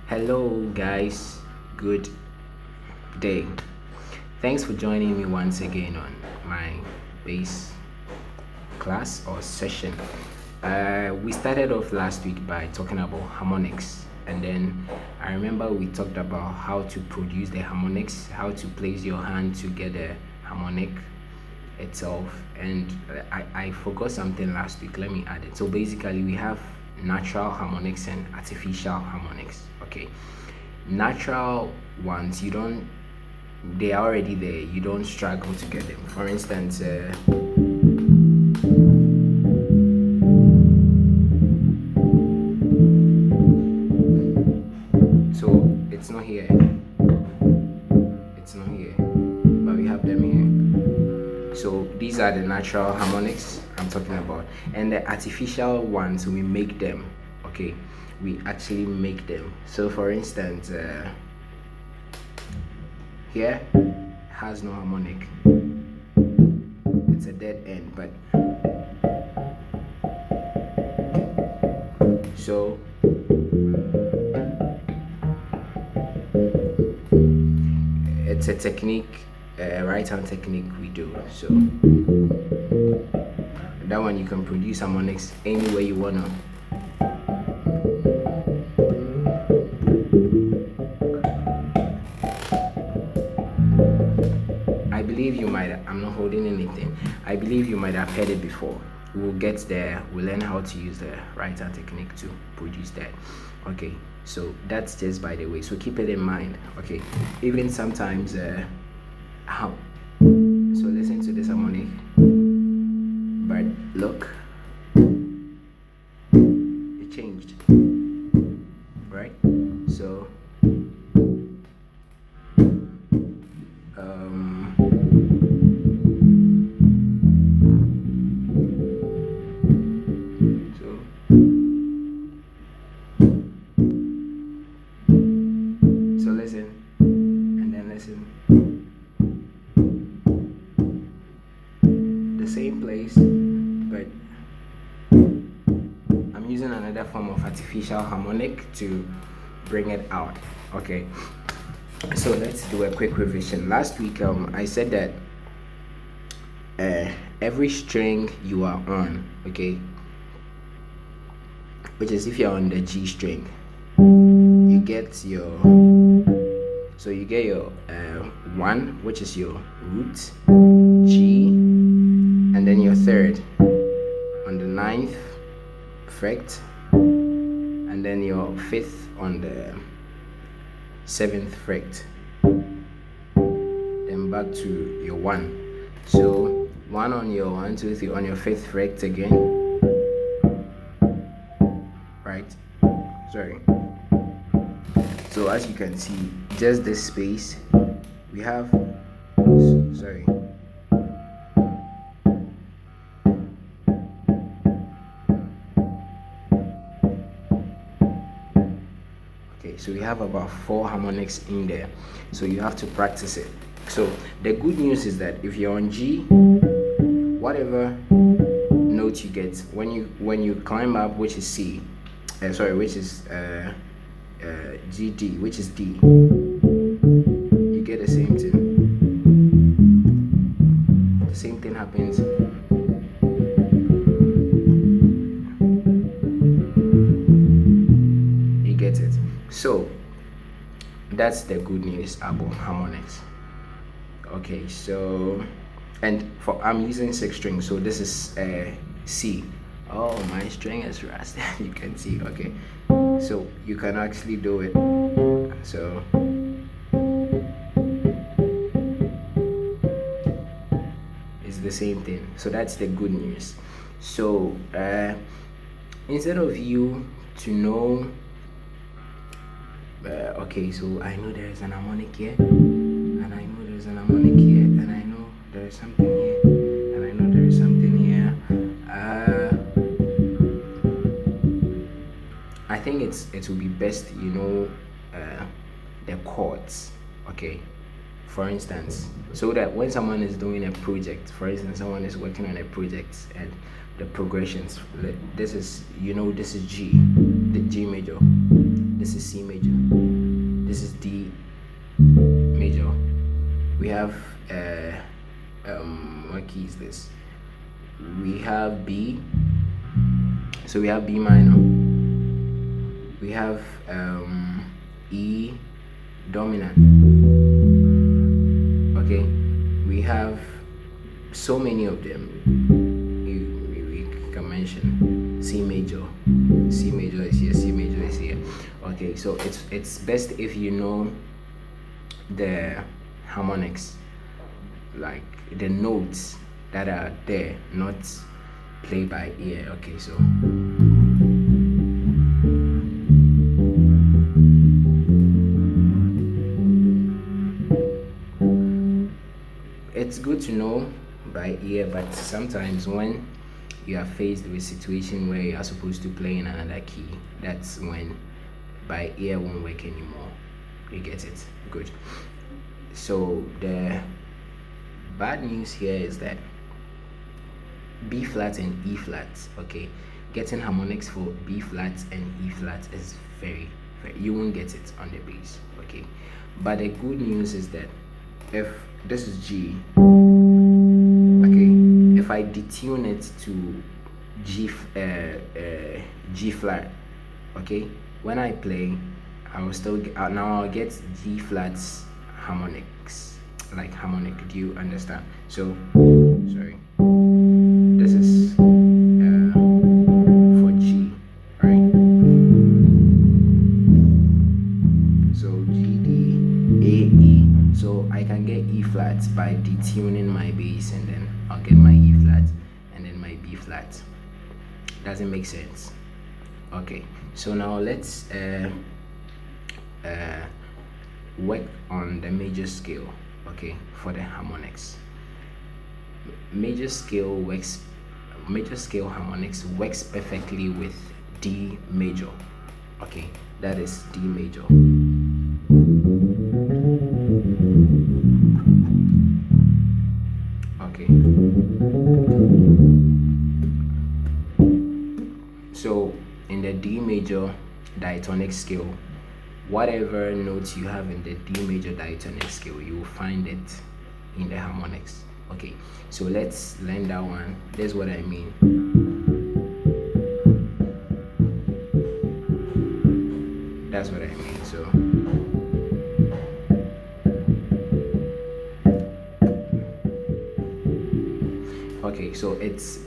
Hello, guys. Good day. Thanks for joining me once again on my bass class or session. We started off last week by talking about harmonics, and then I remember we talked about how to produce the harmonics, how to place your hand to get the harmonic itself, and I forgot something last week. Let me add it. So basically, we have natural harmonics and artificial harmonics. Okay, natural ones you don't, they are already there, you don't struggle to get them. For instance, so it's not here, but we have them here. So these are the natural harmonics I'm talking about, and the artificial ones we make them. Okay, we actually make them. So for instance, here has no harmonic, it's a dead end, but so it's a technique, right hand technique we do. So that one you can produce harmonics any way you wanna. I believe you might, I'm not holding anything, I believe you might have heard it before. We'll get there, we'll learn how to use the right hand technique to produce that. Okay, so that's just by the way, so keep it in mind. Okay, even sometimes how, so listen to this harmonic, but look, it changed, right? So so listen, and then listen, the same place, but I'm using another form of artificial harmonic to bring it out. Okay, so let's do a quick revision. Last week I said that every string you are on, okay, which is if you're on the G string, you get your, so you get your 1, which is your root G, and then your third on the 9th fret, and then your 5th on the 7th fret, then back to your 1. So 1 on your 1, 2, 3 on your 5th fret again, right? Sorry. So as you can see, just this space we have, sorry, okay, so we have about 4 harmonics in there, so you have to practice it. So the good news is that if you're on G, whatever note you get, when you climb up, which is C, which is GD, which is D, you get the same thing. The same thing happens. You get it. So that's the good news about harmonics. Okay, so, and for, I'm using 6 strings, so this is C. Oh, my string is rusted. You can see. Okay, so you can actually do it. So it's the same thing. So that's the good news. So instead of you to know, okay, so I know there is an harmonic here, and I know there's an harmonic here, and I know there is something here, and I know there is something here. I think it will be best, you know, the chords. Okay, for instance, so that when someone is doing a project, for instance, someone is working on a project and the progressions, this is, you know, this is G, the G major, this is C major, have what key is this? We have B, so we have B minor, we have E dominant, okay, we have so many of them. We can mention C major is here, C major is here. Okay, so it's best if you know the harmonics, like the notes that are there, not play by ear. Okay, so it's good to know by ear, but sometimes when you are faced with a situation where you are supposed to play in another key, that's when by ear won't work anymore. You get it? Good. So the bad news here is that B flat and E flat, okay, getting harmonics for B flat and E flat is very, you won't get it on the bass, okay. But the good news is that if this is G, okay, if I detune it to G flat, okay, when I play, I will still get, now I'll get G flats harmonics, like harmonic. Do you understand? So sorry, this is for G, right? So G, D, A, E. So I can get E flats by detuning my bass, and then I'll get my E flat and then my B flat. Doesn't make sense. Okay, so now let's work on the major scale, okay, for the harmonics. Major scale harmonics works perfectly with D major, okay, that is D major. Okay, so in the D major diatonic scale, whatever notes you have in the D major diatonic scale, you will find it in the harmonics. Okay, so let's learn that one. That's what I mean. That's what I mean. So okay, so it's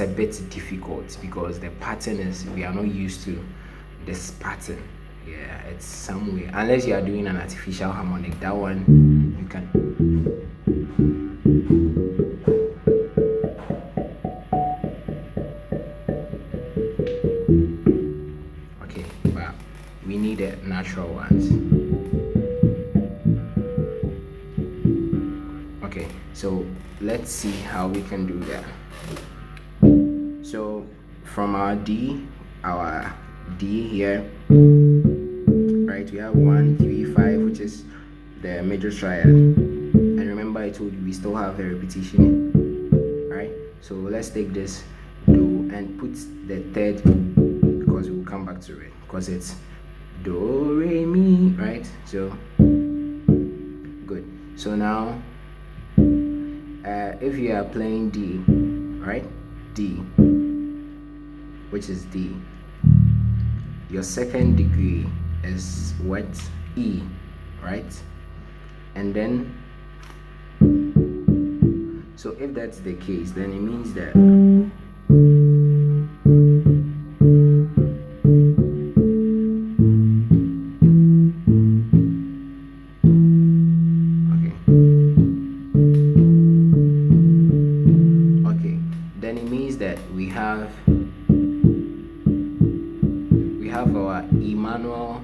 a bit difficult because the pattern is, we are not used to this pattern. Yeah, it's somewhere, unless you are doing an artificial harmonic, that one you can. Okay, but we need the natural ones. Okay, so let's see how we can do that. So from our D here, right, we have 1, 3, 5, which is the major triad, and remember I told you we still have a repetition, right? So let's take this Do and put the third, because we'll come back to it, because it's Do, Re, Mi, right? So good. So now if you are playing D, right, D, which is D, your second degree is what? E, right? And then, so if that's the case, then it means that okay, then it means that we have our Emmanuel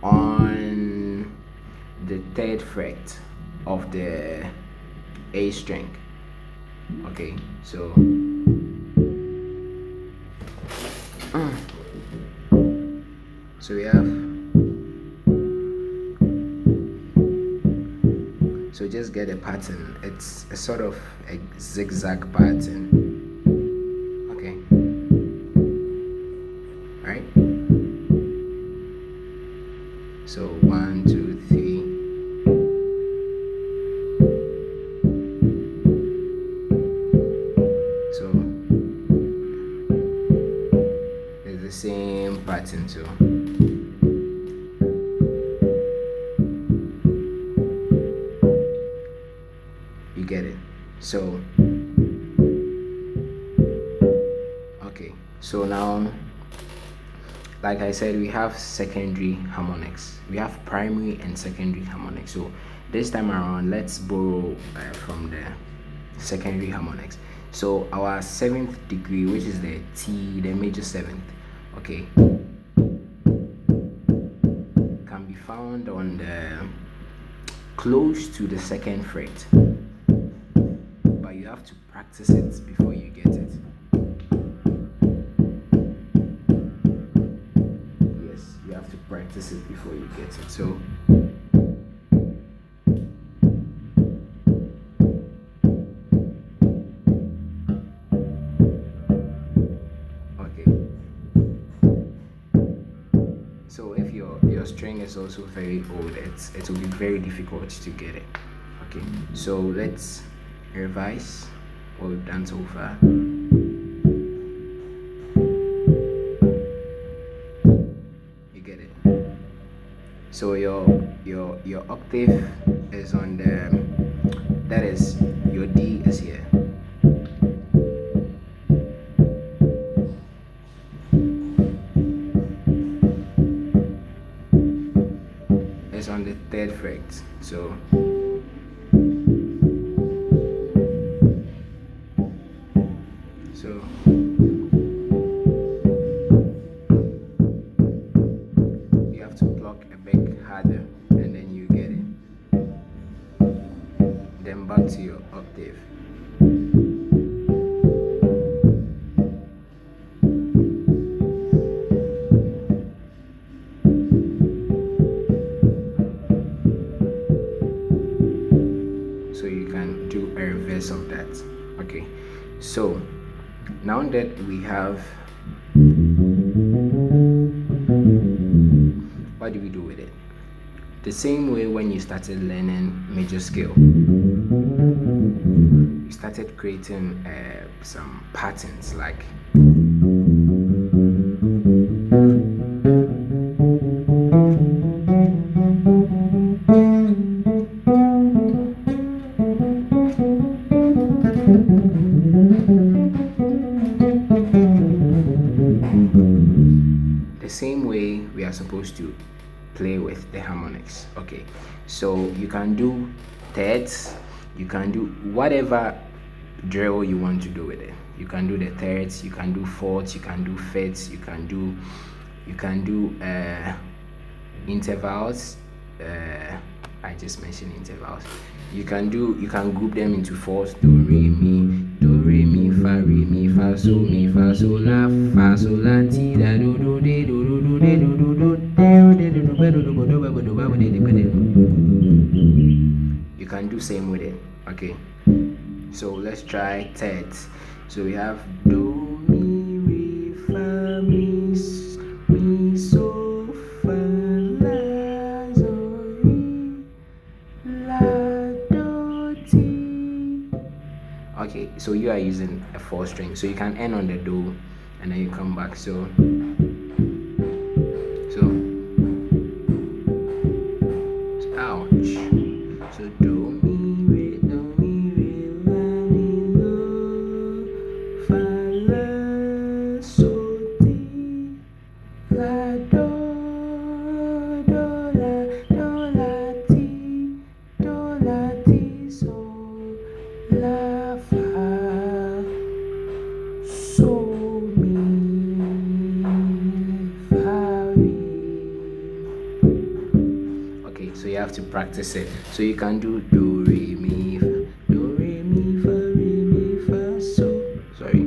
on the third fret of the A string. Okay, so we have, so just get a pattern. It's a sort of a zigzag pattern. Okay, right? So 1, 2, 3, So you get it. So okay, so now, like I said, we have secondary harmonics. We have primary and secondary harmonics. So this time around, let's borrow from the secondary harmonics. So our 7th degree, which is the T, the major 7th, okay, can be found on the close to the 2nd fret, but you have to practice it before you get it. Yes, you have to practice it before you get it. So so if your string is also very old, it will be very difficult to get it. Okay, so let's revise what we've done so far. You get it. So your octave is on the, that is, your D is here. It's on the 3rd fret. So you have to pluck a bit harder, and then you get it. Then back to your octave. So you can do a reverse of that. Okay, so now that we have, what do we do with it? The same way when you started learning major scale, you started creating some patterns, like the same way we are supposed to play with the harmonics. Okay, so you can do thirds, you can do whatever drill you want to do with it. You can do the thirds, you can do fourths, you can do fifths, you can do intervals. I just mentioned intervals. You can group them into fourths: do re mi fa mi fa sol la ti da do do de do do do de do do do de do do do do do. You can do same with it. Okay, so let's try thirds. So we have do mi re fa mi so fa la so re la do ti. Okay, so you are using a 4th string, so you can end on the do and then you come back. So ouch. So do mi re la mi do fa la so ti la do la ti so la fa so mi fa re. Okay, so you have to practice it. So you can do do re mi fa so. Sorry.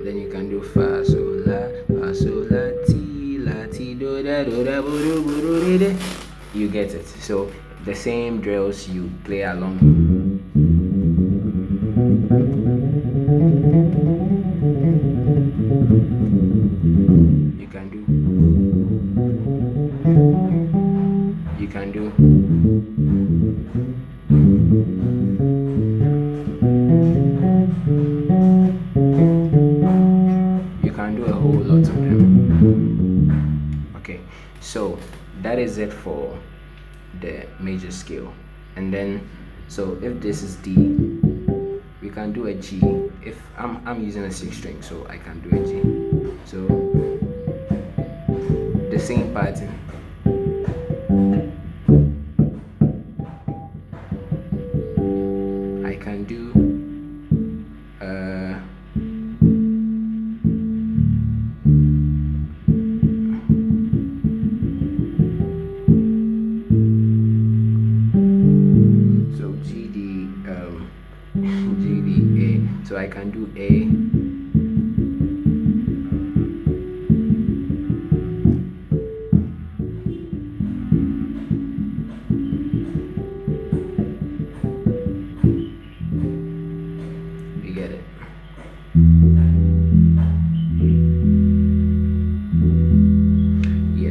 Then you can do fa so la ti do da bo do re de. You get it. So the same drills you play along. You can do both of them. Okay, so that is it for the major scale. And then, so if this is D, we can do a G. If I'm using a 6 string, so I can do a G. So the same pattern. I can do so G D G D A. So I can do A.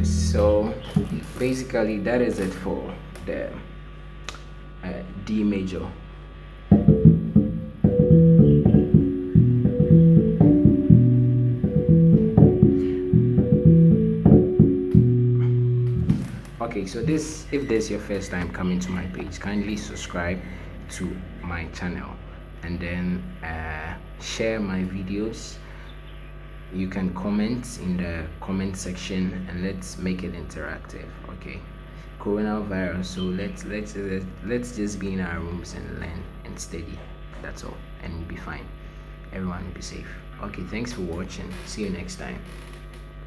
So basically that is it for the D major. Okay, so this, if this is your first time coming to my page, kindly subscribe to my channel and then share my videos. You can comment in the comment section and let's make it interactive. Okay, coronavirus, so let's just be in our rooms and learn and study. That's all, and we'll be fine. Everyone will be safe. Okay, thanks for watching. See you next time.